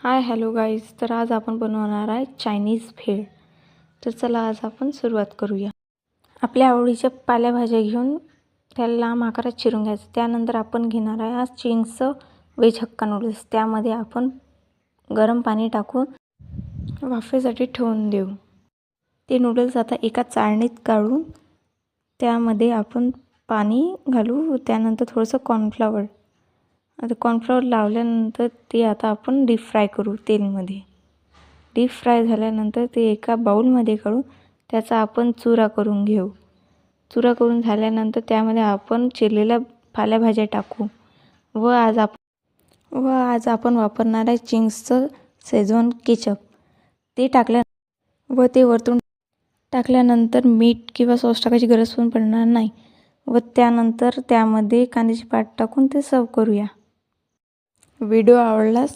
Hi hello guys. तर आज आपण बनवणार आहे चायनीज भेळ. तर चला आज आपण सुरुवात करूया. आपल्या आवडीच्या पालेभाज्या घेऊन त्याला लांब आकारात चिरून घ्यायचं. त्यानंतर आपण घेणार आहे आज चिंग्सचं व्हेज हक्का नूडल्स. त्यामध्ये आपण गरम पाणी टाकून वाफेसाठी ठेवून देऊ. ते नूडल्स आता एका चाळणीत काढून त्यामध्ये आपण पाणी घालू. त्यानंतर थोडंसं कॉर्नफ्लॉवर. आता कॉर्नफ्लॉवर लावल्यानंतर ते आता आपण डीप फ्राय करू तेलमध्ये. डीप फ्राय झाल्यानंतर ते एका बाउलमध्ये काढून त्याचा आपण चुरा करून घेऊ. चुरा करून झाल्यानंतर त्यामध्ये आपण चिरलेल्या पालेभाज्या टाकू व आज आपण वापरणार आहे चिंग्सचं शेजवान केचप. ते व ते वरतून टाकल्यानंतर मीठ किंवा सॉस टाकायची गरज पण पडणार नाही. व त्यानंतर त्यामध्ये कांद्याची पात टाकून ते सर्व करूया. व्हिडिओ आवडल्यास